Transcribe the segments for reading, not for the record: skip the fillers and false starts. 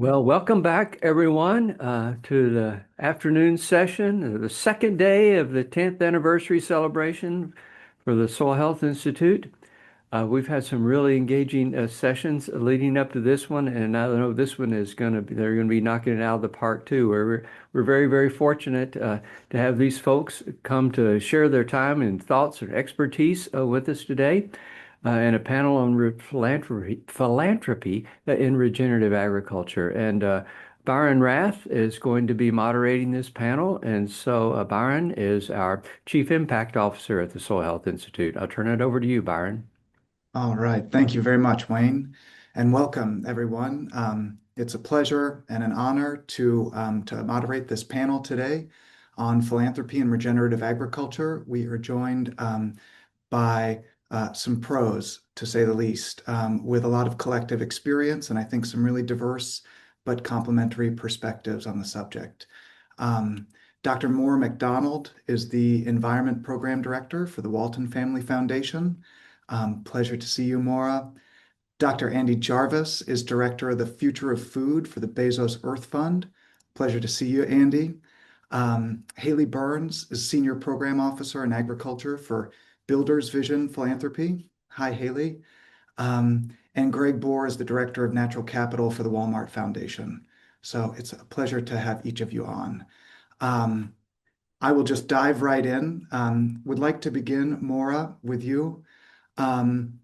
Well, welcome back, everyone, to the afternoon session, the second day of the 10th anniversary celebration for the Soil Health Institute. We've had some really engaging sessions leading up to this one, and I know this one is going to be, they're going to be knocking it out of the park too. We're very, very fortunate to have these folks come to share their time and thoughts and expertise with us today and a panel on philanthropy in regenerative agriculture. And Byron Rath is going to be moderating this panel. And so Byron is our Chief Impact Officer at the Soil Health Institute. I'll turn it over to you, Byron. All right. Thank you very much, Wayne, and welcome, everyone. It's a pleasure and an honor to moderate this panel today on philanthropy and regenerative agriculture. We are joined by some pros, to say the least, with a lot of collective experience and I think some really diverse but complementary perspectives on the subject. Dr. Moira Mcdonald is the Environment Program Director for the Wlton Family Foundation. Pleasure to see you, Moira. Dr. Andy Jarvis is Director of the Future of Food for the Bezos Earth Fund. Pleasure to see you, Andy. Haley Burns is Senior Program Officer in Agriculture for Builders Vision Philanthropy. Hi, Haley. And Greg Bohrer is the Director of Natural Capital for the Walmart Foundation. So it's a pleasure to have each of you on. I will just dive right in. Would like to begin, Moira, with you. In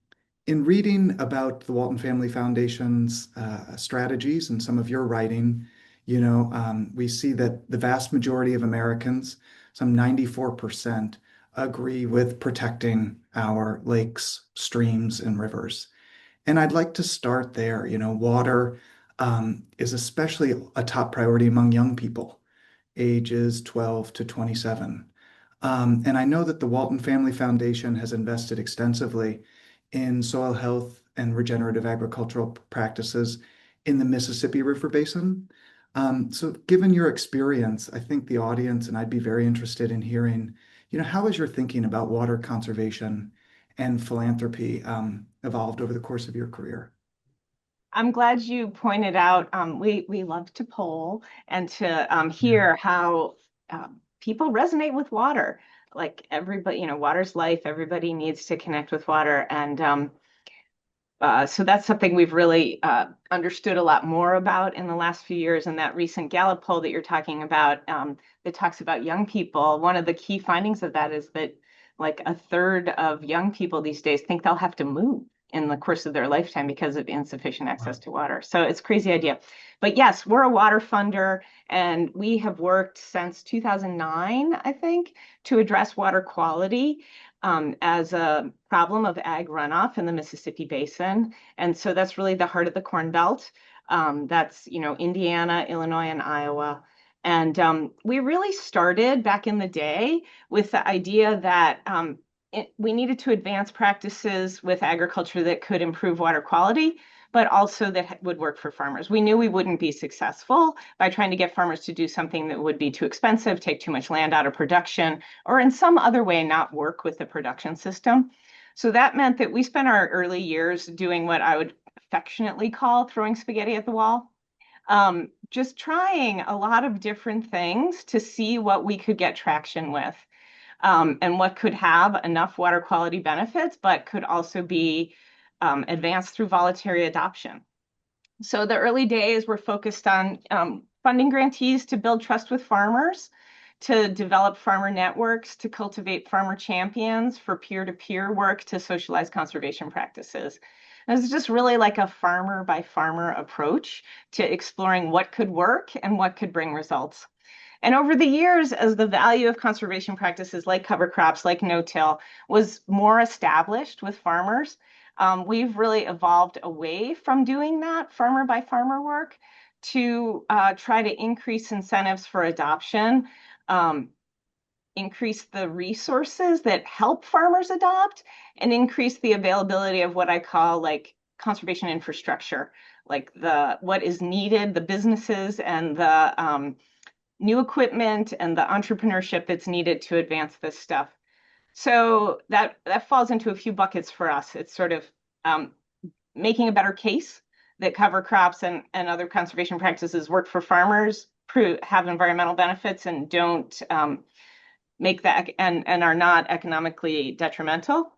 reading about the Wlton Family Foundation's strategies and some of your writing, we see that the vast majority of Americans, some 94%, agree with protecting our lakes, streams, and rivers. And I'd like to start there. Water is especially a top priority among young people, ages 12 to 27. And I know that the Wlton Family Foundation has invested extensively in soil health and regenerative agricultural practices in the Mississippi River Basin. So given your experience, I think the audience and I'd be very interested in hearing, how has your thinking about water conservation and philanthropy evolved over the course of your career? I'm glad you pointed out we love to poll and to hear how people resonate with water. Like everybody, water's life. Everybody needs to connect with water. And so that's something we've really understood a lot more about in the last few years. And that recent Gallup poll that you're talking about that talks about young people, one of the key findings of that is that like a third of young people these days think they'll have to move in the course of their lifetime because of insufficient access to water. So it's a crazy idea. But yes, we're a water funder, and we have worked since 2009, I think, to address water quality as a problem of ag runoff in the Mississippi Basin. And so that's really the heart of the Corn Belt. That's, Indiana, Illinois, and Iowa. And we really started back in the day with the idea that we needed to advance practices with agriculture that could improve water quality, but also that would work for farmers. We knew we wouldn't be successful by trying to get farmers to do something that would be too expensive, take too much land out of production, or in some other way not work with the production system. So that meant that we spent our early years doing what I would affectionately call throwing spaghetti at the wall. Just trying a lot of different things to see what we could get traction with. And what could have enough water quality benefits, but could also be advanced through voluntary adoption. So the early days were focused on funding grantees to build trust with farmers, to develop farmer networks, to cultivate farmer champions for peer-to-peer work, to socialize conservation practices. And it's just really like a farmer by farmer approach to exploring what could work and what could bring results. And over the years, as the value of conservation practices like cover crops, like no-till, was more established with farmers, we've really evolved away from doing that farmer by farmer work to try to increase incentives for adoption, increase the resources that help farmers adopt, and increase the availability of what I call like conservation infrastructure, like what is needed, the businesses and the new equipment and the entrepreneurship that's needed to advance this stuff. So that falls into a few buckets for us. It's sort of making a better case that cover crops and other conservation practices work for farmers, have environmental benefits, and don't make that and are not economically detrimental.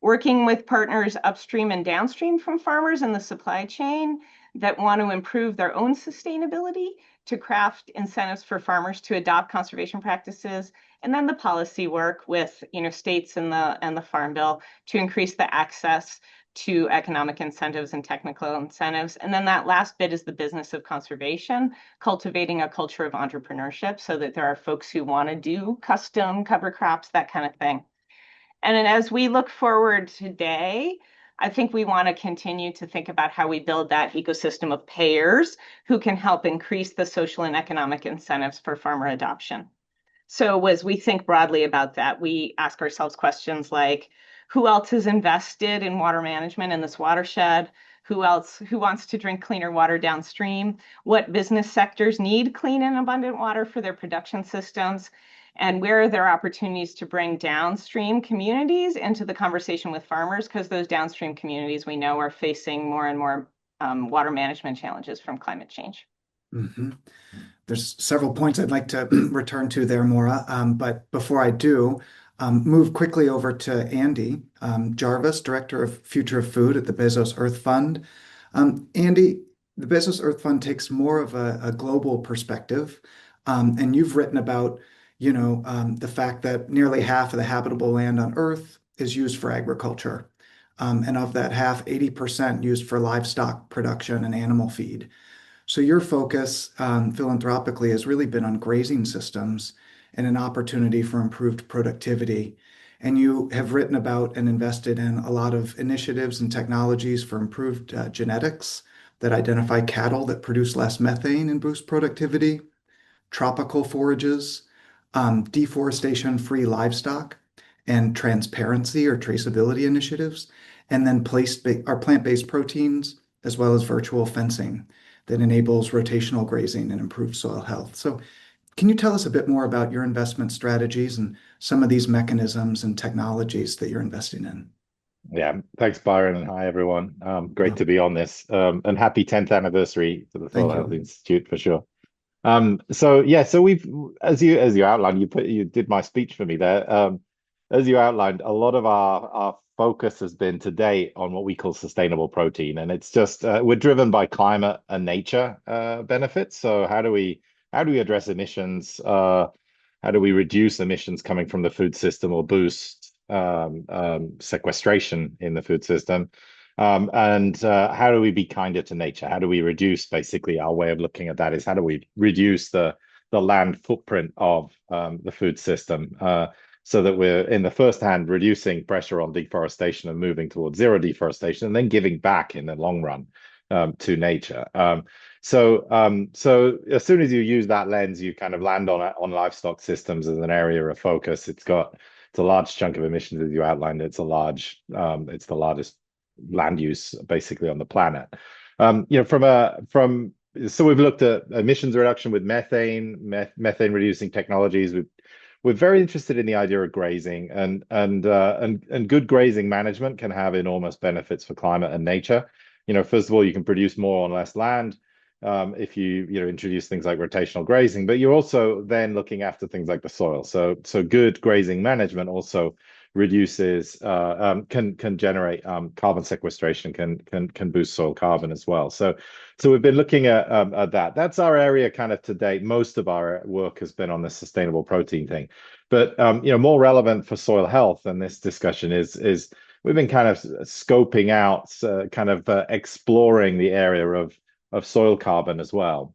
Working with partners upstream and downstream from farmers in the supply chain that want to improve their own sustainability to craft incentives for farmers to adopt conservation practices, and then the policy work with states and the Farm Bill to increase the access to economic incentives and technical incentives. And then that last bit is the business of conservation, cultivating a culture of entrepreneurship so that there are folks who want to do custom cover crops, that kind of thing. And then as we look forward today, I think we want to continue to think about how we build that ecosystem of payers who can help increase the social and economic incentives for farmer adoption. So as we think broadly about that, we ask ourselves questions like, who else is invested in water management in this watershed? Who wants to drink cleaner water downstream? What business sectors need clean and abundant water for their production systems? And where are there opportunities to bring downstream communities into the conversation with farmers? Because those downstream communities we know are facing more and more water management challenges from climate change. Mm-hmm. There's several points I'd like to return to there, Moira. But before I do, move quickly over to Andy Jarvis, Director of Future of Food at the Bezos Earth Fund. Andy, the Bezos Earth Fund takes more of a global perspective, and you've written about, the fact that nearly half of the habitable land on Earth is used for agriculture, and of that half, 80% used for livestock production and animal feed. So your focus philanthropically has really been on grazing systems and an opportunity for improved productivity. And you have written about and invested in a lot of initiatives and technologies for improved genetics that identify cattle that produce less methane and boost productivity, tropical forages, deforestation-free livestock, and transparency or traceability initiatives, and then plant-based proteins, as well as virtual fencing that enables rotational grazing and improved soil health. So can you tell us a bit more about your investment strategies and some of these mechanisms and technologies that you're investing in? Yeah, thanks, Byron, and hi, everyone. Great to be on this, and happy 10th anniversary to the Soil Health Institute for sure. So we've, as you outlined, you did my speech for me there. As you outlined, a lot of our focus has been to date on what we call sustainable protein, and it's just we're driven by climate and nature benefits. So how do we address emissions? How do we reduce emissions coming from the food system or boost sequestration in the food system? And how do we be kinder to nature? How do we reduce, basically, our way of looking at that is how do we reduce the land footprint of the food system so that we're, in the first hand, reducing pressure on deforestation and moving towards zero deforestation, and then giving back in the long run to nature. So as soon as you use that lens, you kind of land on livestock systems as an area of focus. It's a large chunk of emissions, as you outlined. It's the largest land use basically on the planet. So we've looked at emissions reduction with methane reducing technologies. We're very interested in the idea of grazing, and good grazing management can have enormous benefits for climate and nature. First of all, you can produce more on less land if you introduce things like rotational grazing, but you're also then looking after things like the soil. So good grazing management also reduces can generate carbon sequestration, can boost soil carbon as well. So we've been looking at that. That's our area kind of to date. Most of our work has been on the sustainable protein thing, but more relevant for soil health than this discussion is we've been kind of scoping out, exploring the area of soil carbon as well.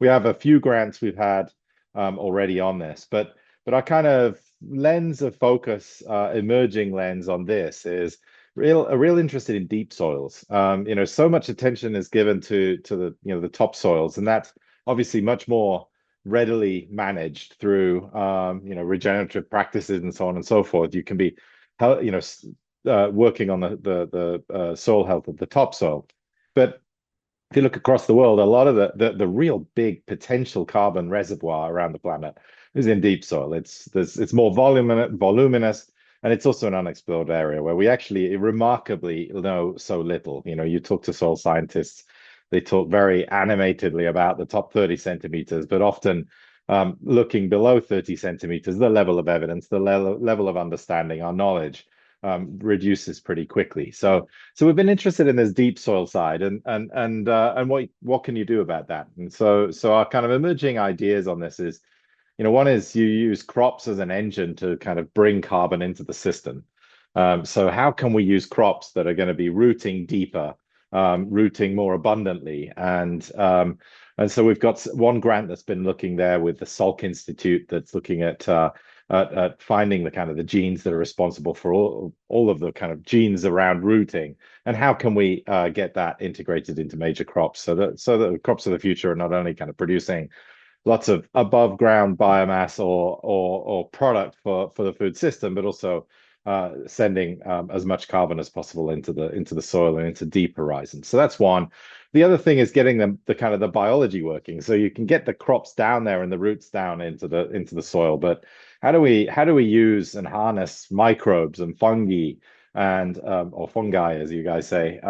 We have a few grants we've had already on this, but our kind of lens of focus, emerging lens on this is real interested in deep soils. So much attention is given to the top soils, and that's obviously much more readily managed through regenerative practices and so on and so forth. You can be working on the soil health of the topsoil, but if you look across the world, a lot of the real big potential carbon reservoir around the planet is in deep soil. It's more voluminous, And it's also an unexplored area where we actually remarkably know so little. You talk to soil scientists, they talk very animatedly about the top 30 centimeters, but often looking below 30 centimeters, the level of evidence, the level of understanding, our knowledge reduces pretty quickly. So we've been interested in this deep soil side, and what can you do about that? And so our kind of emerging ideas on this is, one is you use crops as an engine to kind of bring carbon into the system. So how can we use crops that are going to be rooting deeper, rooting more abundantly? And so we've got one grant that's been looking there with the Salk Institute that's looking at finding the kind of the genes that are responsible for all of the kind of genes around rooting, and how can we get that integrated into major crops so that the crops of the future are not only kind of producing lots of above ground biomass or product for the food system, but also sending as much carbon as possible into the soil and into deep horizons. So that's one. The other thing is getting the kind of the biology working, so you can get the crops down there and the roots down into the soil. But how do we use and harness microbes and fungi and or fungi, as you guys say,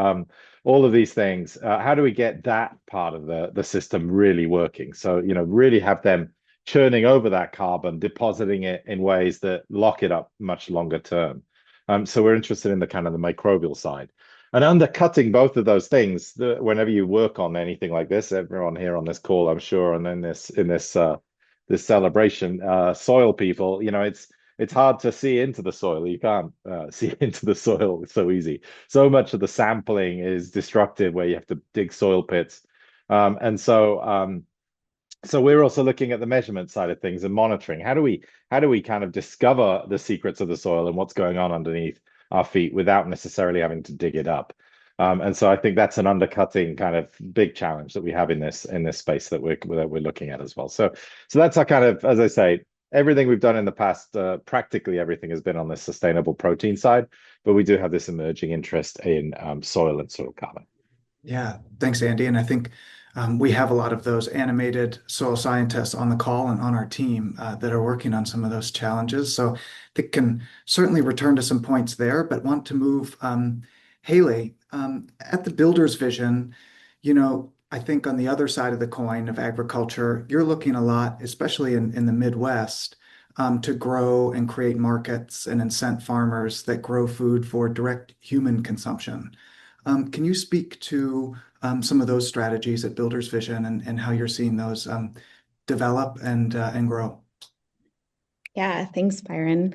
all of these things? How do we get that part of the system really working? So really have them churning over that carbon, depositing it in ways that lock it up much longer term. So we're interested in the kind of the microbial side. And undercutting both of those things, whenever you work on anything like this, everyone here on this call, I'm sure, and in this celebration, soil people, it's hard to see into the soil. You can't see into the soil so easy. So much of the sampling is destructive, where you have to dig soil pits, and so we're also looking at the measurement side of things and monitoring. How do we kind of discover the secrets of the soil and what's going on underneath our feet without necessarily having to dig it up? And so I think that's an undercutting kind of big challenge that we have in this space that we're looking at as well. So that's our kind of, as I say, everything we've done in the past, practically everything has been on the sustainable protein side, but we do have this emerging interest in soil and soil carbon. Yeah, thanks, Andy. And I think we have a lot of those animated soil scientists on the call and on our team that are working on some of those challenges. So they can certainly return to some points there, but want to move. Haley, at the Builder's Vision, I think on the other side of the coin of agriculture, you're looking a lot, especially in the Midwest, to grow and create markets and incent farmers that grow food for direct human consumption. Can you speak to some of those strategies at Builder's Vision and how you're seeing those develop and grow? Yeah, thanks, Byron.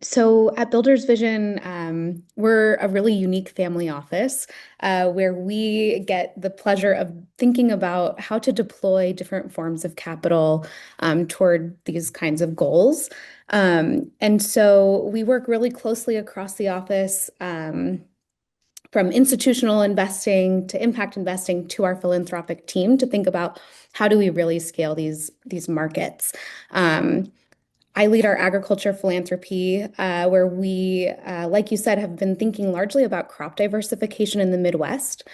So at Builder's Vision, we're a really unique family office where we get the pleasure of thinking about how to deploy different forms of capital toward these kinds of goals. And so we work really closely across the office, from institutional investing to impact investing to our philanthropic team, to think about how do we really scale these markets. I lead our agriculture philanthropy, where we, like you said, have been thinking largely about crop diversification in the Midwest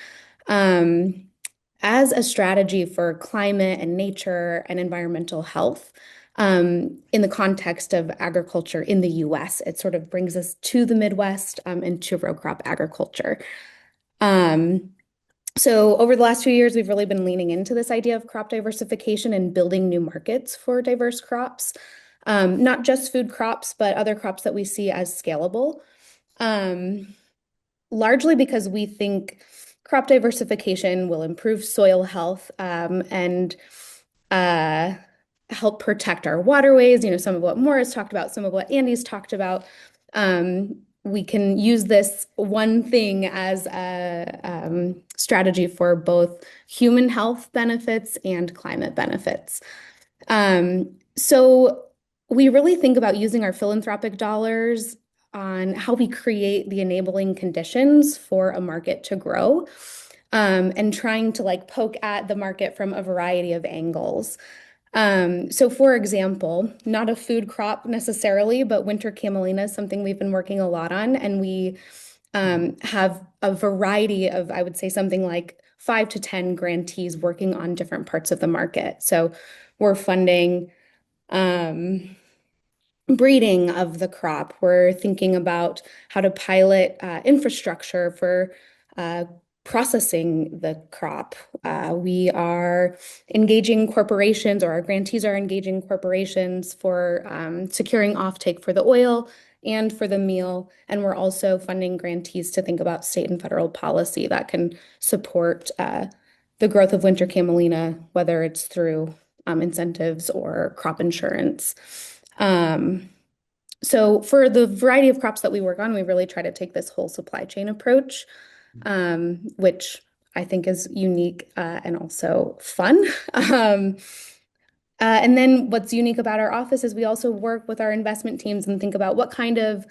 as a strategy for climate and nature and environmental health. In the context of agriculture in the US, it sort of brings us to the Midwest and to row crop agriculture. So over the last few years, we've really been leaning into this idea of crop diversification and building new markets for diverse crops, not just food crops, but other crops that we see as scalable, largely because we think crop diversification will improve soil health and help protect our waterways. Some of what Moira's talked about, some of what Andy's talked about. We can use this one thing as a strategy for both human health benefits and climate benefits. So we really think about using our philanthropic dollars on how we create the enabling conditions for a market to grow, and trying to poke at the market from a variety of angles. So for example, not a food crop necessarily, but winter camelina is something we've been working a lot on. And we have a variety of, I would say, something like 5 to 10 grantees working on different parts of the market. So we're funding breeding of the crop. We're thinking about how to pilot infrastructure for processing the crop. We are engaging corporations, or our grantees are engaging corporations for securing offtake for the oil and for the meal. And we're also funding grantees to think about state and federal policy that can support the growth of winter camelina, whether it's through incentives or crop insurance. So for the variety of crops that we work on, we really try to take this whole supply chain approach, which I think is unique and also fun. And then what's unique about our office is we also work with our investment teams and think about what kind of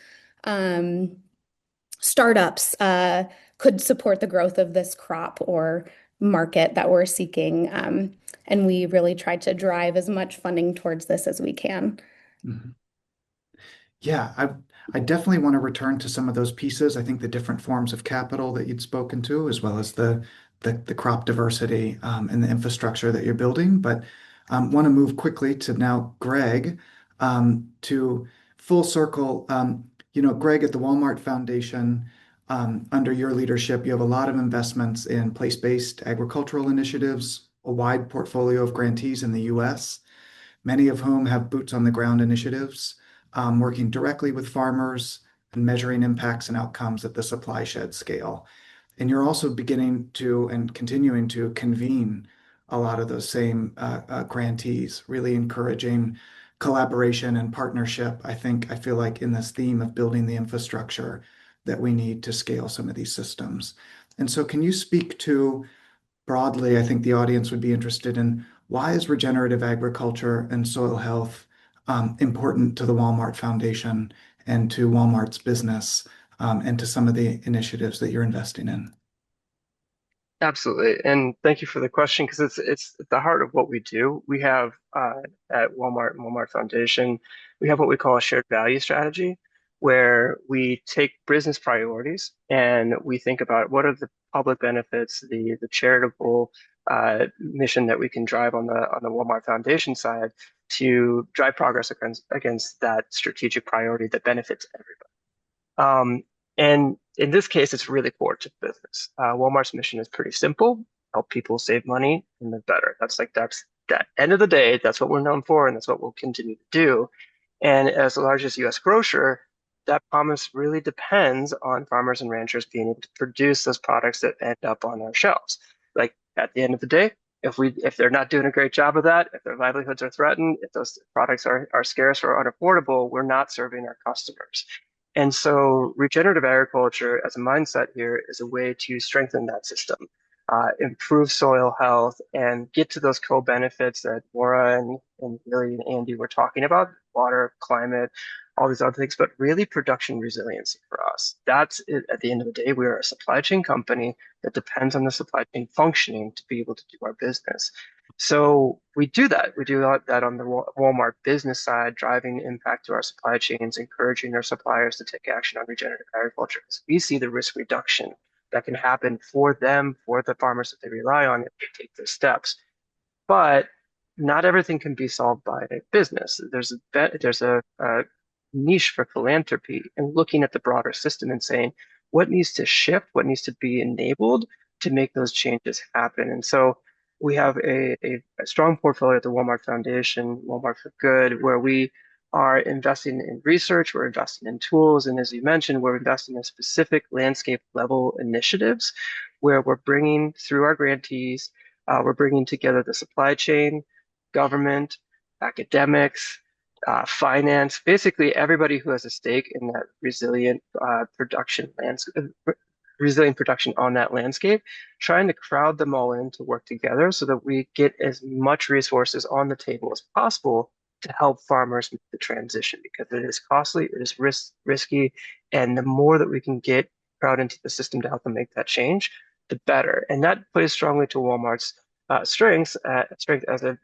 startups could support the growth of this crop or market that we're seeking. And we really try to drive as much funding towards this as we can. Mhm. Yeah, I definitely want to return to some of those pieces. I think the different forms of capital that you'd spoken to, as well as the crop diversity and the infrastructure that you're building. But want to move quickly to now Greg, to full circle. Greg, at the Walmart Foundation, under your leadership, you have a lot of investments in place-based agricultural initiatives, a wide portfolio of grantees in the U.S., many of whom have boots on the ground initiatives, working directly with farmers and measuring impacts and outcomes at the supply shed scale. And you're also beginning to and continuing to convene a lot of those same grantees, really encouraging collaboration and partnership. I feel like in this theme of building the infrastructure that we need to scale some of these systems. And so can you speak to broadly, I think the audience would be interested in, why is regenerative agriculture and soil health important to the Walmart Foundation and to Walmart's business, and to some of the initiatives that you're investing in? Absolutely. And thank you for the question, because it's at the heart of what we do. We have at Walmart and Walmart Foundation, we have what we call a shared value strategy, where we take business priorities and we think about what are the public benefits, the charitable mission that we can drive on the Walmart Foundation side to drive progress against that strategic priority that benefits everybody. And in this case, it's really core to business. Walmart's mission is pretty simple: help people save money and live better. That's that end of the day, that's what we're known for, and that's what we'll continue to do. And as the largest US grocer, that promise really depends on farmers and ranchers being able to produce those products that end up on our shelves. Like at the end of the day, if they're not doing a great job of that, if their livelihoods are threatened, if those products are scarce or unaffordable, we're not serving our customers. And so regenerative agriculture as a mindset here is a way to strengthen that system, improve soil health, and get to those co-benefits that Moira and Billy and Andy were talking about: water, climate, all these other things, but really production resiliency for us. That's it. At the end of the day, we are a supply chain company that depends on the supply chain functioning to be able to do our business. So we do that. We do that on the Walmart business side, driving impact to our supply chains, encouraging our suppliers to take action on regenerative agriculture, because we see the risk reduction that can happen for them, for the farmers that they rely on if they take those steps. But not everything can be solved by business. There's a niche for philanthropy and looking at the broader system and saying, what needs to shift, what needs to be enabled to make those changes happen. And so we have a strong portfolio at the Walmart Foundation, Walmart for Good, where we are investing in research, we're investing in tools, and as you mentioned, we're investing in specific landscape level initiatives where we're bringing through our grantees, we're bringing together the supply chain, government, academics, finance, basically everybody who has a stake in that resilient production on that landscape, trying to crowd them all in to work together so that we get as much resources on the table as possible to help farmers make the transition, because it is costly, it is risky, and the more that we can get crowd into the system to help them make that change, the better. And that plays strongly to Walmart's strength as a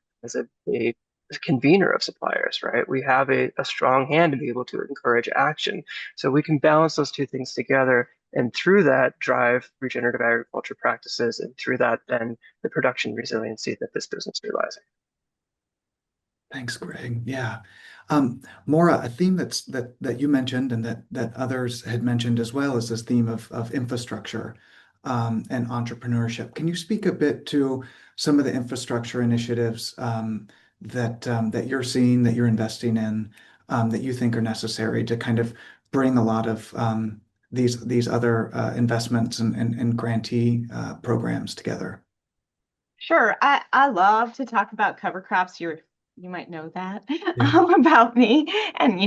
convener of suppliers, right? We have a strong hand to be able to encourage action. So we can balance those two things together, and through that drive regenerative agriculture practices, and through that then the production resiliency that this business relies on. Thanks, Greg. Yeah. Moira, a theme that you mentioned and that others had mentioned as well is this theme of infrastructure and entrepreneurship. Can you speak a bit to some of the infrastructure initiatives that you're seeing, that you're investing in, that you think are necessary to kind of bring a lot of these other investments and grantee programs together? Sure. I love to talk about cover crops. You might know that Yeah. about me. And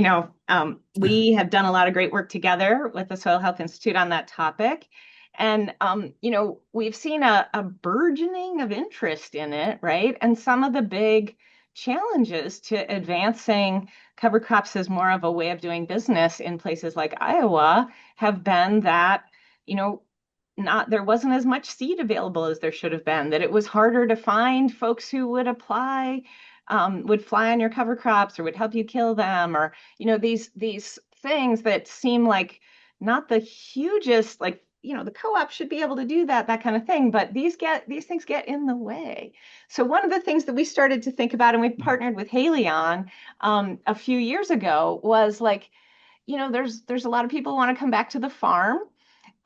we have done a lot of great work together with the Soil Health Institute on that topic. And we've seen a burgeoning of interest in it, right? And some of the big challenges to advancing cover crops as more of a way of doing business in places like Iowa have been that, you know, not there wasn't as much seed available as there should have been, that it was harder to find folks who would apply, would fly on your cover crops or would help you kill them, or these things that seem like not the hugest, like the co-op should be able to do that kind of thing, but these things get in the way. So one of the things that we started to think about, and we partnered with Haley on a few years ago, was like, there's a lot of people who want to come back to the farm.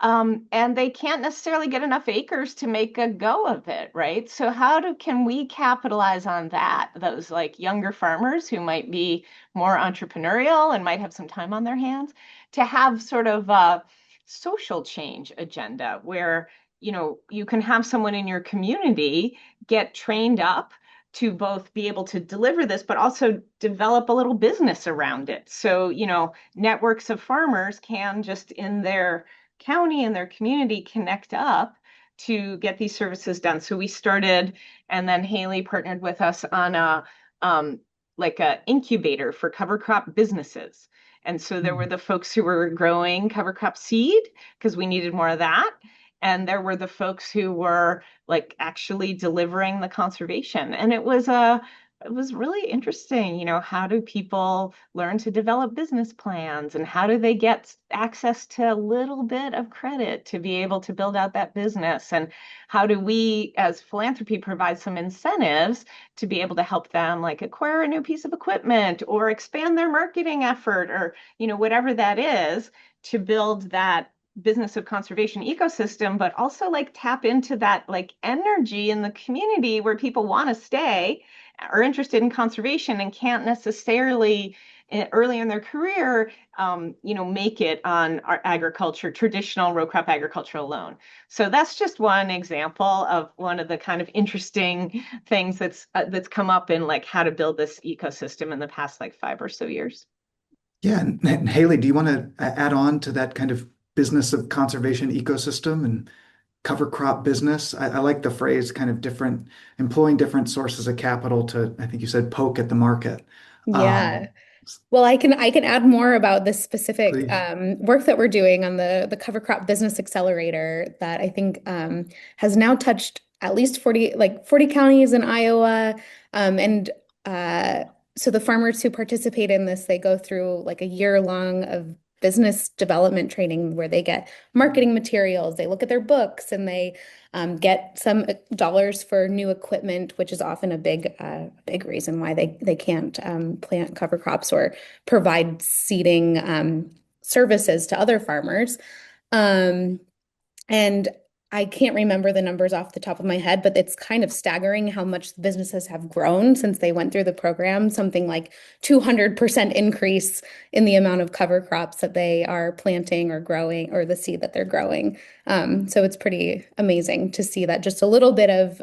And they can't necessarily get enough acres to make a go of it, right? So can we capitalize on that? Those like younger farmers who might be more entrepreneurial and might have some time on their hands to have sort of a social change agenda where, you can have someone in your community get trained up to both be able to deliver this, but also develop a little business around it. So, networks of farmers can just in their county and their community connect up to get these services done. So we started, and then Haley partnered with us on like a incubator for cover crop businesses. And so there were the folks who were growing cover crop seed because we needed more of that. And there were the folks who were like actually delivering the conservation. And it was really interesting, how do people learn to develop business plans and how do they get access to a little bit of credit to be able to build out that business? And how do we, as philanthropy, provide some incentives to be able to help them like acquire a new piece of equipment or expand their marketing effort or, whatever that is to build that business of conservation ecosystem, but also like tap into that like energy in the community where people want to stay, are interested in conservation and can't necessarily early in their career, make it on our agriculture, traditional row crop agriculture alone. So that's just one example of one of the kind of interesting things that's come up in like how to build this ecosystem in the past like 5 or so years. Yeah, and Haley, do you want to add on to that kind of business of conservation ecosystem and cover crop business? I like the phrase kind of employing different sources of capital to, I think you said, poke at the market. Yeah. Well, I can add more about this specific Please. work that we're doing on the Cover Crop Business Accelerator that I think has now touched at least 40 counties in Iowa. And so the farmers who participate in this, they go through like a year long of business development training where they get marketing materials, they look at their books, and they get some dollars for new equipment, which is often a big reason why they can't plant cover crops or provide seeding services to other farmers. And I can't remember the numbers off the top of my head, but it's kind of staggering how much the businesses have grown since they went through the program, something like 200% increase in the amount of cover crops that they are planting or growing, or the seed that they're growing. So it's pretty amazing to see that just a little bit of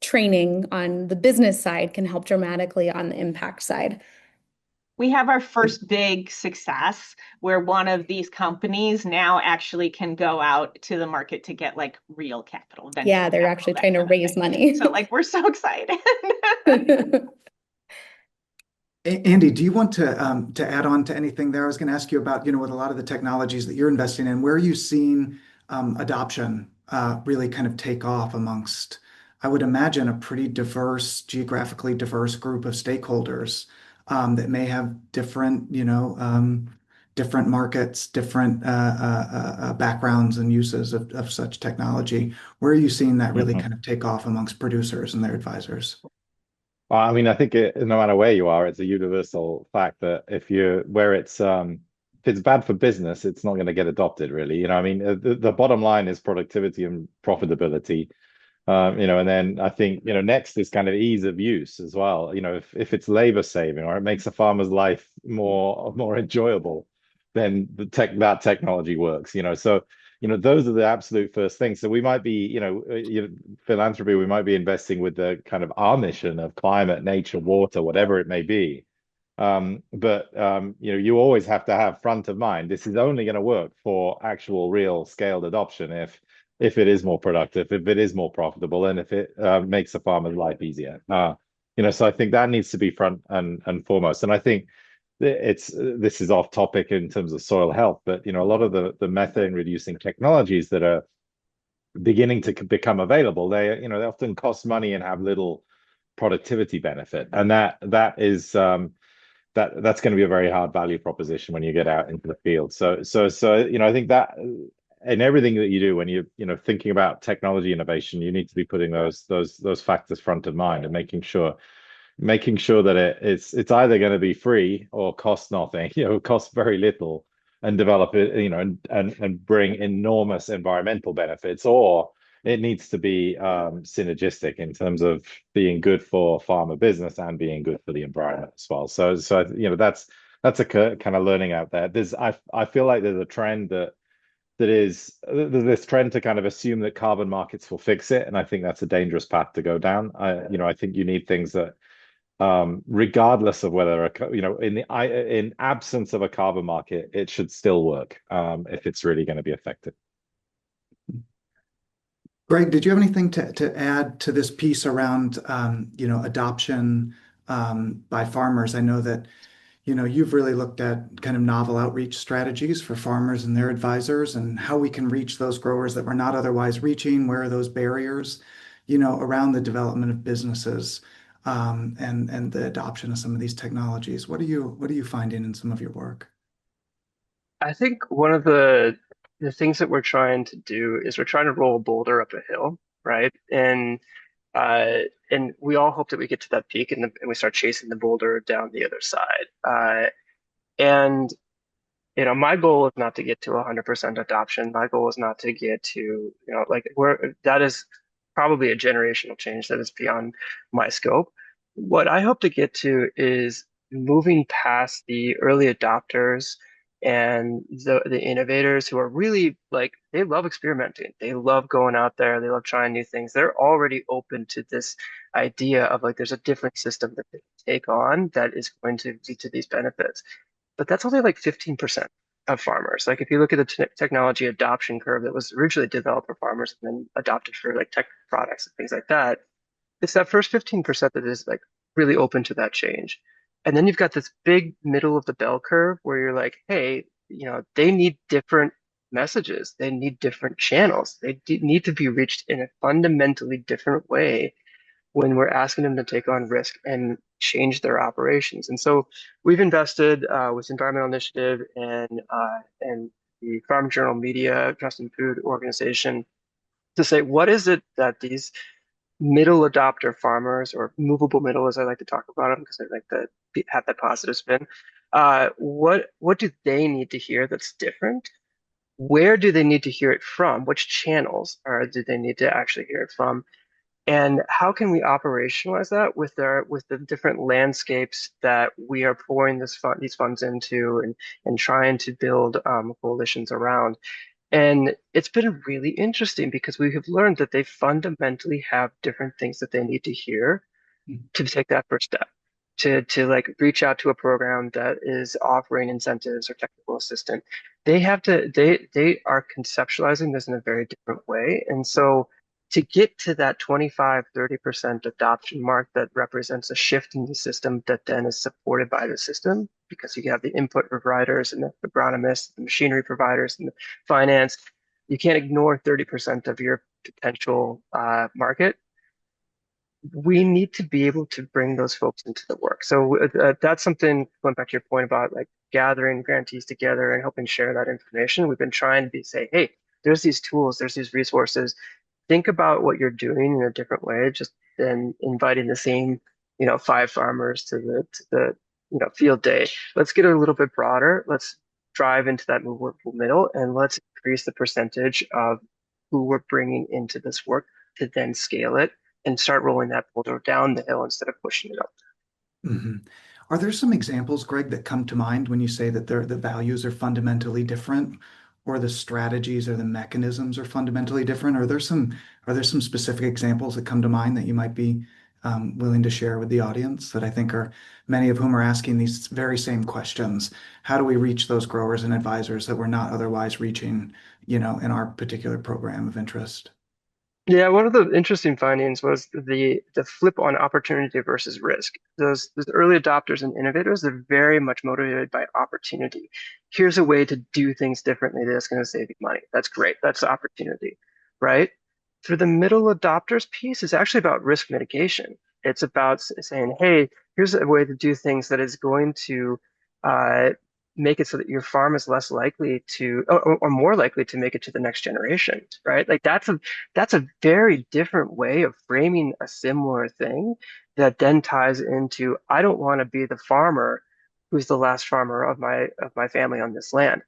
training on the business side can help dramatically on the impact side. We have our first big success where one of these companies now actually can go out to the market to get like real capital. Yeah, they're actually trying to raise money. So like we're so excited. Andy, do you want to add on to anything there? I was going to ask you about, with a lot of the technologies that you're investing in, where are you seeing adoption really kind of take off amongst, I would imagine, a pretty geographically diverse group of stakeholders that may have different, different markets, different backgrounds and uses of such technology. Where are you seeing that really kind of take off amongst producers and their advisors? Well, I mean, I think no matter where you are, it's a universal fact that if it's bad for business, it's not going to get adopted, really. I mean, the bottom line is productivity and profitability. And then I think, next is kind of ease of use as well. If it's labor saving or it makes a farmer's life more enjoyable, then that technology works. So those are the absolute first things. So we might be, philanthropy, we might be investing with the kind of our mission of climate, nature, water, whatever it may be. But you always have to have front of mind. This is only going to work for actual, real scaled adoption if it is more productive, if it is more profitable, and if it makes a farmer's life easier. So I think that needs to be front and foremost. And I think this is off topic in terms of soil health, but a lot of the methane reducing technologies that are beginning to become available, they often cost money and have little productivity benefit, and that's going to be a very hard value proposition when you get out into the field. So I think that in everything that you do, when you're thinking about technology innovation, you need to be putting those factors front of mind and making sure that it's either going to be free or cost nothing, cost very little, and develop it, and bring enormous environmental benefits, or it needs to be synergistic in terms of being good for farmer business and being good for the environment as well. So that's a kind of learning out there. I feel like there's a trend there's this trend to kind of assume that carbon markets will fix it, and I think that's a dangerous path to go down. I think you need things that, regardless of whether in absence of a carbon market, it should still work if it's really going to be effective. Greg, did you have anything to add to this piece around adoption by farmers? I know that you've really looked at kind of novel outreach strategies for farmers and their advisors, and how we can reach those growers that we're not otherwise reaching. Where are those barriers, around the development of businesses, and the adoption of some of these technologies? What are you finding in some of your work? I think one of the things that we're trying to do is we're trying to roll a boulder up a hill, right? And we all hope that we get to that peak and we start chasing the boulder down the other side. And my goal is not to get to 100% adoption. My goal is not to get to, that is probably a generational change that is beyond my scope. What I hope to get to is moving past the early adopters and the innovators who are really they love experimenting. They love going out there. They love trying new things. They're already open to this idea of there's a different system that they can take on that is going to lead to these benefits. But that's only 15% of farmers. If you look at the technology adoption curve that was originally developed for farmers and then adopted for tech products and things like that, it's that first 15% that is really open to that change. And then you've got this big middle of the bell curve where you're hey, they need different messages. They need different channels. They need to be reached in a fundamentally different way when we're asking them to take on risk and change their operations. And so we've invested with Environmental Initiative and the Farm Journal Media Trust and Food Organization to say, what is it that these middle adopter farmers, or movable middle as I like to talk about them because I like to have that positive spin, what do they need to hear that's different? Where do they need to hear it from? Which channels do they need to actually hear it from? And how can we operationalize that with the different landscapes that we are pouring these funds into and trying to build coalitions around? And it's been really interesting because we have learned that they fundamentally have different things that they need to hear to take that first step, to reach out to a program that is offering incentives or technical assistance. They are conceptualizing this in a very different way. And so to get to that 25-30% adoption mark that represents a shift in the system that then is supported by the system, because you have the input providers and the agronomists, the machinery providers, and the finance, you can't ignore 30% of your potential market. We need to be able to bring those folks into the work. So that's something, going back to your point about gathering grantees together and helping share that information. We've been trying to say, hey, there's these tools, there's these resources. Think about what you're doing in a different way, just than inviting the same 5 farmers to the field day. Let's get a little bit broader. Let's drive into that movable middle, and let's increase the percentage of who we're bringing into this work to then scale it and start rolling that boulder down the hill instead of pushing it up. Mhm. Are there some examples, Greg, that come to mind when you say that the values are fundamentally different, or the strategies or the mechanisms are fundamentally different? Are there some specific examples that come to mind that you might be willing to share with the audience that I think are many of whom are asking these very same questions? How do we reach those growers and advisors that we're not otherwise reaching, in our particular program of interest? Yeah, one of the interesting findings was the flip on opportunity versus risk. Those early adopters and innovators, they're very much motivated by opportunity. Here's a way to do things differently that's going to save you money. That's great. That's the opportunity, right? For the middle adopters piece, is actually about risk mitigation. It's about saying, hey, here's a way to do things that is going to uh, make it so that your farm is less likely to, or more likely to make it to the next generation, right? Like that's a very different way of framing a similar thing that then ties into, I don't want to be the farmer who's the last farmer of my family on this land.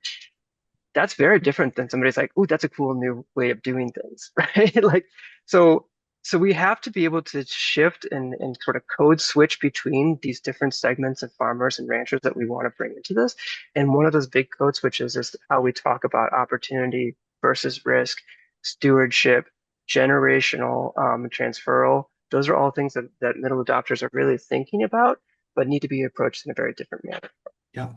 That's very different than somebody's like, oh, that's a cool new way of doing things, right? Like, so so we have to be able to shift and sort of code switch between these different segments of farmers and ranchers that we want to bring into this. And one of those big code switches is how we talk about opportunity versus risk, stewardship, generational transferal. Those are all things that middle adopters are really thinking about, but need to be approached in a very different manner. Yeah.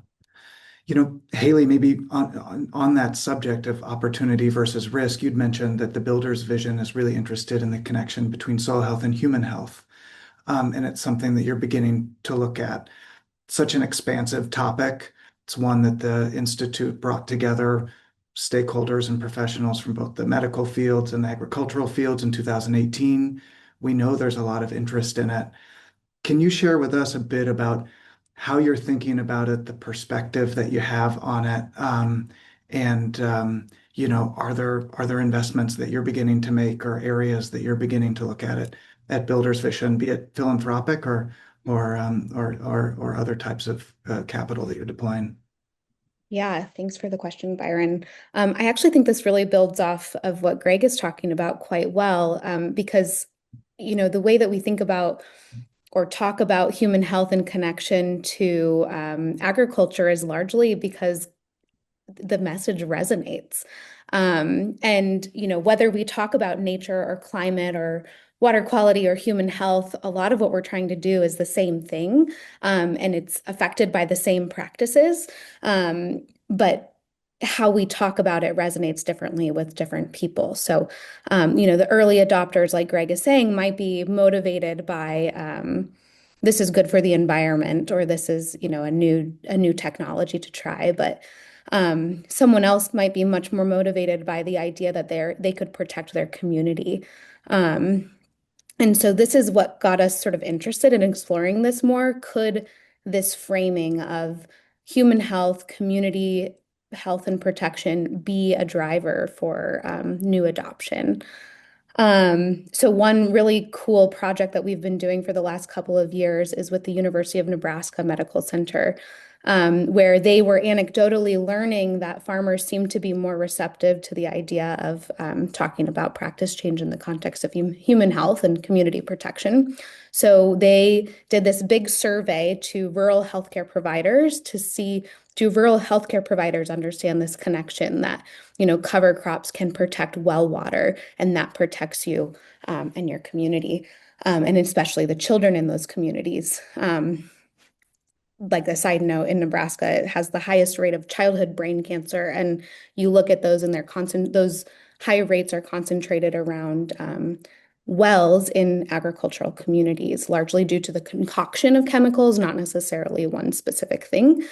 Haley, maybe on that subject of opportunity versus risk, you'd mentioned that the builder's vision is really interested in the connection between soil health and human health. And it's something that you're beginning to look at. Such an expansive topic. It's one that the Institute brought together stakeholders and professionals from both the medical fields and the agricultural fields in 2018. We know there's a lot of interest in it. Can you share with us a bit about how you're thinking about it, the perspective that you have on it, and are there investments that you're beginning to make or areas that you're beginning to look at it at Builders Vision, be it philanthropic or other types of capital that you're deploying? Yeah, thanks for the question, Byron. I actually think this really builds off of what Greg is talking about quite well, because the way that we think about or talk about human health and connection to agriculture is largely because the message resonates. And whether we talk about nature or climate or water quality or human health, a lot of what we're trying to do is the same thing, and it's affected by the same practices. But how we talk about it resonates differently with different people. So, the early adopters, like Greg is saying, might be motivated by this is good for the environment, or this is, a new technology to try. But someone else might be much more motivated by the idea that they could protect their community. And so this is what got us sort of interested in exploring this more. Could this framing of human health, community health and protection be a driver for new adoption? So one really cool project that we've been doing for the last couple of years is with the University of Nebraska Medical Center, where they were anecdotally learning that farmers seem to be more receptive to the idea of talking about practice change in the context of human health and community protection. So they did this big survey to rural healthcare providers to see, do rural healthcare providers understand this connection that, cover crops can protect well water, and that protects you and your community, and especially the children in those communities. Like a side note, in Nebraska, it has the highest rate of childhood brain cancer, and you look at those and those high rates are concentrated around wells in agricultural communities, largely due to the concoction of chemicals, not necessarily one specific thing.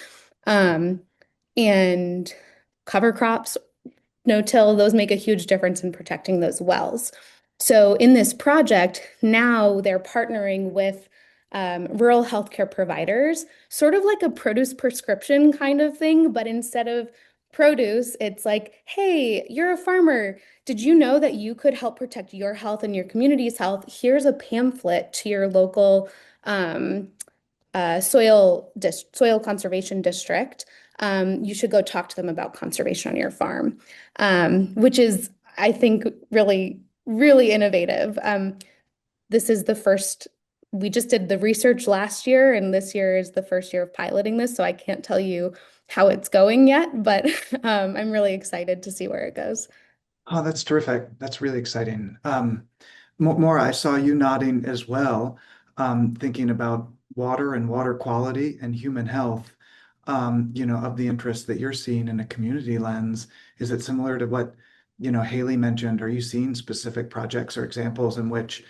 And cover crops, no-till, those make a huge difference in protecting those wells. So in this project, now they're partnering with rural healthcare providers, sort of like a produce prescription kind of thing, but instead of produce, it's like, hey, you're a farmer. Did you know that you could help protect your health and your community's health? Here's a pamphlet to your local um, soil conservation district, you should go talk to them about conservation on your farm, which is, I think, really, really innovative. This is the first, we just did the research last year, and this year is the first year of piloting this, so I can't tell you how it's going yet, but I'm really excited to see where it goes. Oh, that's terrific. That's really exciting. Maura, I saw you nodding as well, thinking about water and water quality and human health, of the interest that you're seeing in a community lens. Is it similar to what, Haley mentioned? Are you seeing specific projects or examples in which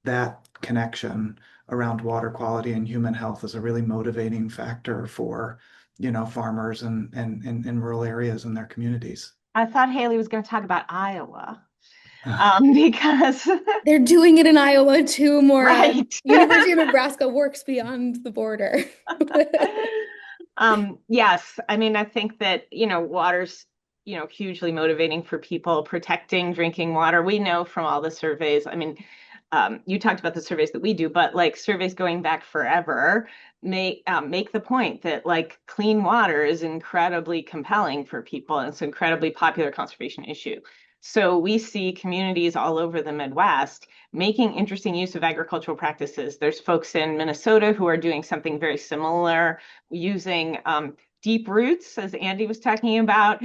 that connection around water quality and human health is a really motivating factor for, farmers and in rural areas in their communities? I thought Haley was going to talk about Iowa, because They're doing it in Iowa too, Maura. right. University of Nebraska works beyond the border. Yes, I mean, I think that, water's, hugely motivating for people. Protecting drinking water. We know from all the surveys, I mean, you talked about the surveys that we do, but like surveys going back forever make the point that like clean water is incredibly compelling for people, and it's an incredibly popular conservation issue. So we see communities all over the Midwest making interesting use of agricultural practices. There's folks in Minnesota who are doing something very similar, using deep roots, as Andy was talking about,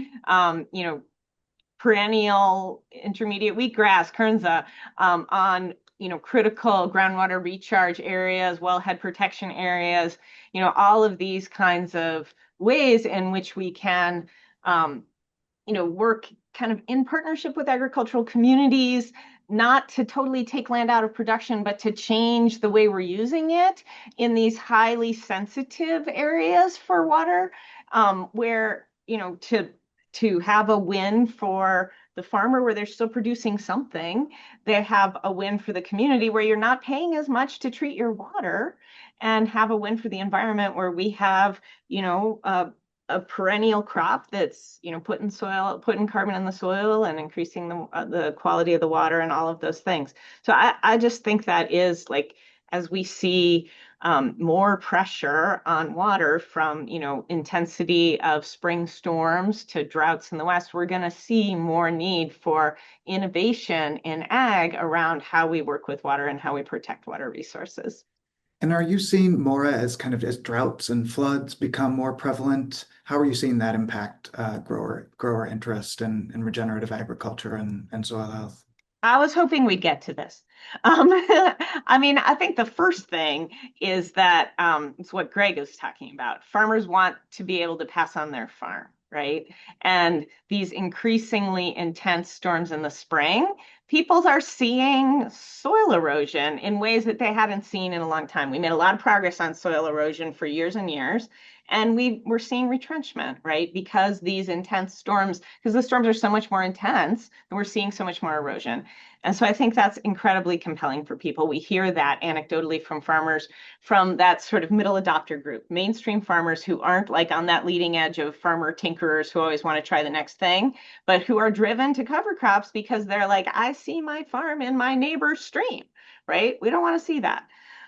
perennial intermediate wheatgrass, kernza, on critical groundwater recharge areas, wellhead protection areas, all of these kinds of ways in which we can work kind of in partnership with agricultural communities, not to totally take land out of production, but to change the way we're using it in these highly sensitive areas for water, where, to have a win for the farmer where they're still producing something. They have a win for the community where you're not paying as much to treat your water, and have a win for the environment where we have, a perennial crop that's, putting carbon in the soil and increasing the quality of the water and all of those things. So I just think that is like, as we see more pressure on water from, intensity of spring storms to droughts in the West, we're going to see more need for innovation in ag around how we work with water and how we protect water resources. And are you seeing, Maura, as droughts and floods become more prevalent? How are you seeing that impact grower interest in regenerative agriculture and soil health? I was hoping we'd get to this. I mean, I think the first thing is that it's what Greg is talking about. Farmers want to be able to pass on their farm, right? And these increasingly intense storms in the spring, people are seeing soil erosion in ways that they hadn't seen in a long time. We made a lot of progress on soil erosion for years and years. And we're seeing retrenchment, right? Because these intense storms, because the storms are so much more intense, and we're seeing so much more erosion. And so I think that's incredibly compelling for people. We hear that anecdotally from farmers, from that sort of middle adopter group, mainstream farmers who aren't like on that leading edge of farmer tinkerers who always want to try the next thing, but who are driven to cover crops because they're like, I see my farm in my neighbor's stream, right? We don't want to see that.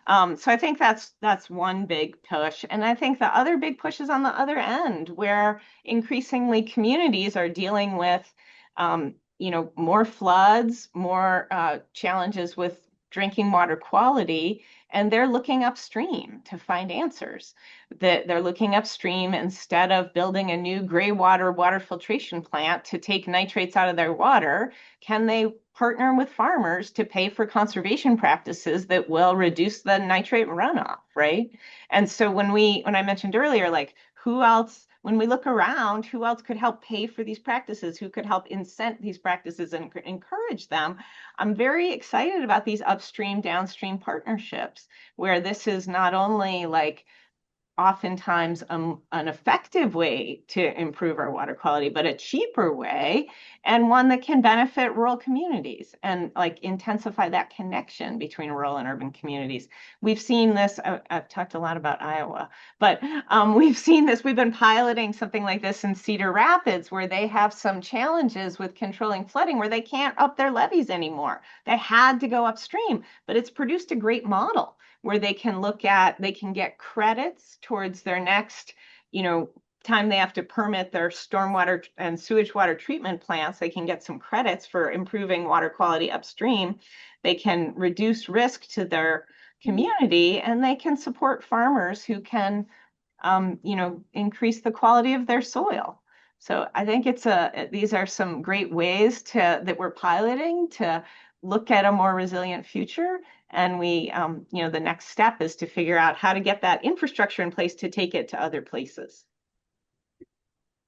So I think that's one big push. And I think the other big push is on the other end, where increasingly communities are dealing with, more floods, more challenges with drinking water quality, and they're looking upstream to find answers. That they're looking upstream instead of building a new gray water filtration plant to take nitrates out of their water. Can they partner with farmers to pay for conservation practices that will reduce the nitrate runoff, right? And so when I mentioned earlier, like who else, when we look around, who else could help pay for these practices? Who could help incent these practices and encourage them? I'm very excited about these upstream, downstream partnerships, where this is not only like oftentimes an effective way to improve our water quality, but a cheaper way, and one that can benefit rural communities and like intensify that connection between rural and urban communities. We've seen this, I've talked a lot about Iowa, but we've seen this, we've been piloting something like this in Cedar Rapids, where they have some challenges with controlling flooding, where they can't up their levees anymore. They had to go upstream, but it's produced a great model where they can get credits towards their next, time they have to permit their stormwater and sewage water treatment plants. They can get some credits for improving water quality upstream. They can reduce risk to their community, and they can support farmers who can, increase the quality of their soil. So I think these are some great ways that we're piloting to look at a more resilient future. And the next step is to figure out how to get that infrastructure in place to take it to other places.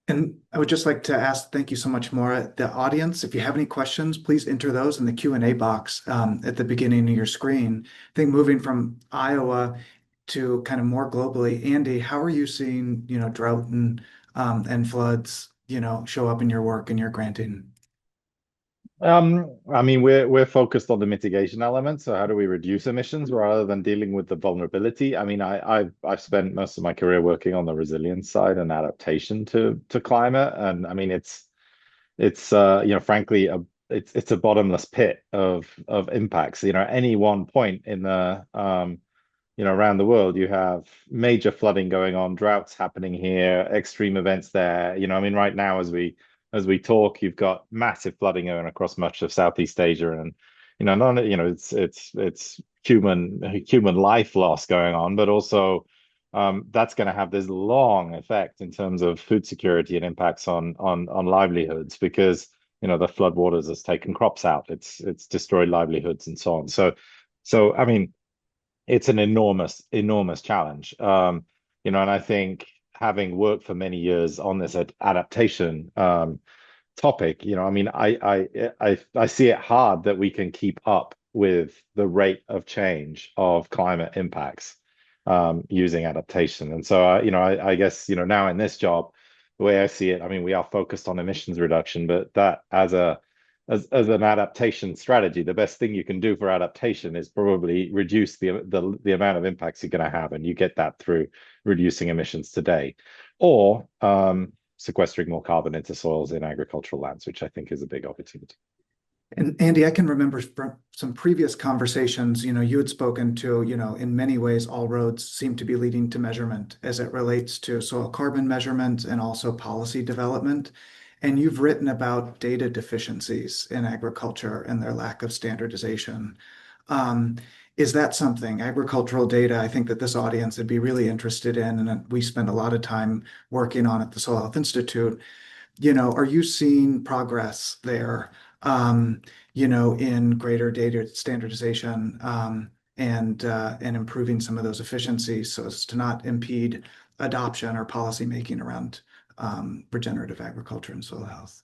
And I would just like to ask, thank you so much, Moira. The audience, if you have any questions, please enter those in the Q&A box at the beginning of your screen. I think moving from Iowa to kind of more globally, Andy, how are you seeing, drought and floods, show up in your work and your granting? I mean, we're focused on the mitigation elements. So how do we reduce emissions rather than dealing with the vulnerability? I mean, I've spent most of my career working on the resilience side and adaptation to climate, and I mean, it's frankly, it's a bottomless pit of impacts. At any one point in the around the world, you have major flooding going on, droughts happening here, extreme events there. I mean, right now as we talk, you've got massive flooding going across much of Southeast Asia, and it's human life loss going on, but also that's going to have this long effect in terms of food security and impacts on livelihoods, because the flood waters has taken crops out, it's destroyed livelihoods and so on. So I mean, it's an enormous challenge. And I think, having worked for many years on this adaptation topic, I mean, I see it hard that we can keep up with the rate of change of climate impacts using adaptation. And so, I guess, now in this job, the way I see it, I mean, we are focused on emissions reduction, but that as an adaptation strategy, the best thing you can do for adaptation is probably reduce the amount of impacts you're going to have, and you get that through reducing emissions today, or sequestering more carbon into soils in agricultural lands, which I think is a big opportunity. And Andy, I can remember from some previous conversations, you had spoken to, in many ways, all roads seem to be leading to measurement as it relates to soil carbon measurement and also policy development. And you've written about data deficiencies in agriculture and their lack of standardization. Is that something, agricultural data, I think that this audience would be really interested in, and we spend a lot of time working on at the Soil Health Institute. Are you seeing progress there, in greater data standardization and improving some of those efficiencies so as to not impede adoption or policy making around regenerative agriculture and soil health?